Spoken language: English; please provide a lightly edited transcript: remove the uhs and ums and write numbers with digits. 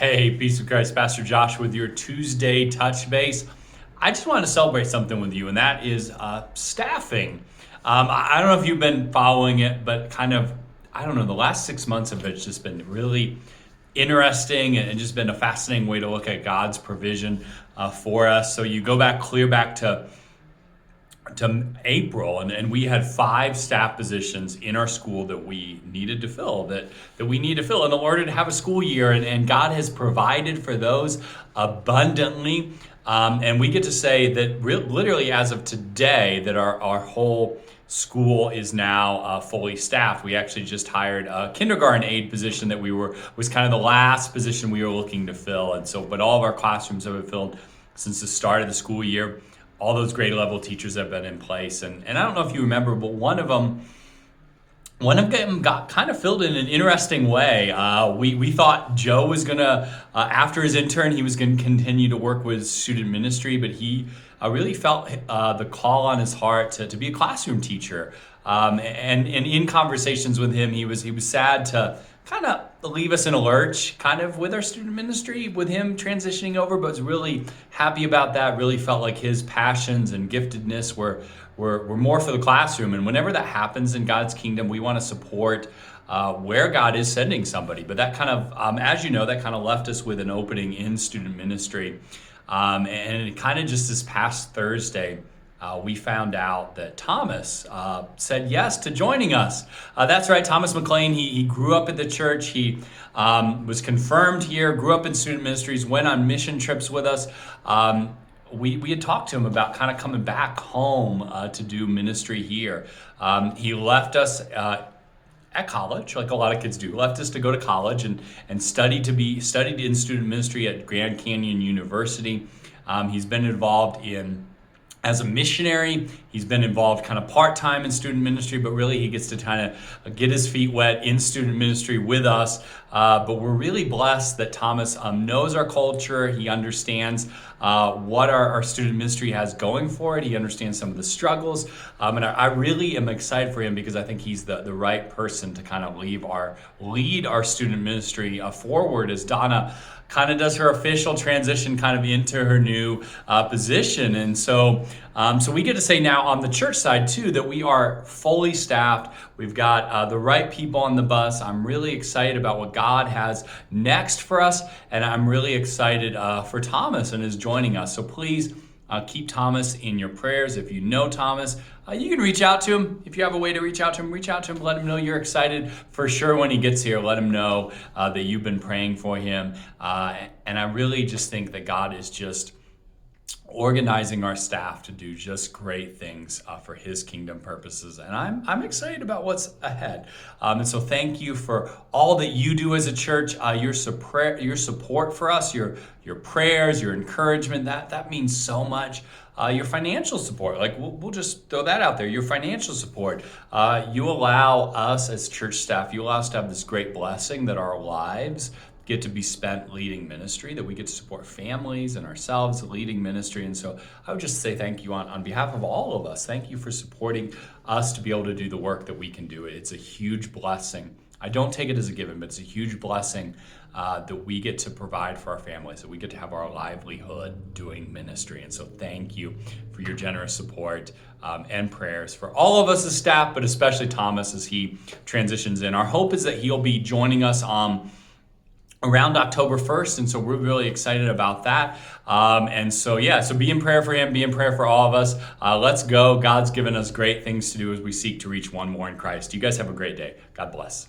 Hey, peace of Christ, Pastor Josh with your Tuesday touch base. I just wanted to celebrate something with you, and that is staffing. I don't know if you've been following it, but I don't know, the last 6 months of it's just been really interesting and just been a fascinating way to look at God's provision for us. So you go back, clear back to April, and we had 5 staff positions in our school that we needed to fill, that we need to fill in order to have a school year, and God has provided for those abundantly. And we get to say that literally as of today that our whole school is now fully staffed. We actually just hired a kindergarten aide position that was kind of the last position we were looking to fill. And so, but all of our classrooms have been filled since the start of the school year. All those grade level teachers have been in place. And I don't know if you remember, but one of them got kind of filled in an interesting way. We thought Joe was gonna, after his intern, he was gonna continue to work with student ministry, but he really felt the call on his heart to be a classroom teacher. And in conversations with him, he was sad to kind of leave us in a lurch kind of with our student ministry, with him transitioning over, but was really happy about that. Really felt like his passions and giftedness were more for the classroom. And whenever that happens in God's kingdom, we want to support where God is sending somebody. But that kind of, as you know, that kind of left us with an opening in student ministry. And it kind of just this past Thursday, we found out that Thomas said yes to joining us. That's right, Thomas McLean. He grew up at the church. He was confirmed here, grew up in student ministries, went on mission trips with us. We had talked to him about kind of coming back home to do ministry here. He left us at college, like a lot of kids do, left us to go to college and studied in student ministry at Grand Canyon University. He's been involved as a missionary. He's been involved kind of part-time in student ministry, but really he gets to kind of get his feet wet in student ministry with us. But we're really blessed that Thomas knows our culture. He understands what our student ministry has going for it. He understands some of the struggles. And I really am excited for him because I think he's the right person to kind of lead our student ministry forward as Donna kind of does her official transition kind of into her new position. And so we get to say now on the church side too, that we are fully staffed. We've got the right people on the bus. I'm really excited about what God has next for us. And I'm really excited for Thomas and his joining us. So please keep Thomas in your prayers. If you know Thomas, you can reach out to him. If you have a way to reach out to him, let him know you're excited for sure when he gets here. Let him know that you've been praying for him. And I really just think that God is just organizing our staff to do just great things for his kingdom purposes. And I'm excited about what's ahead. And so thank you for all that you do as a church, your support for us, your prayers, your encouragement, that means so much. Your financial support, like we'll just throw that out there, your financial support. You allow us as church staff, you allow us to have this great blessing that our lives get to be spent leading ministry, that we get to support families and ourselves leading ministry. And so I would just say thank you on behalf of all of us. Thank you for supporting us to be able to do the work that we can do. It's a huge blessing. I don't take it as a given, but it's a huge blessing that we get to provide for our families, that we get to have our livelihood doing ministry. And so thank you for your generous support and prayers for all of us as staff, but especially Thomas as he transitions in. Our hope is that he'll be joining us around October 1st. And so we're really excited about that. And so be in prayer for him, be in prayer for all of us. Let's go. God's given us great things to do as we seek to reach one more in Christ. You guys have a great day. God bless.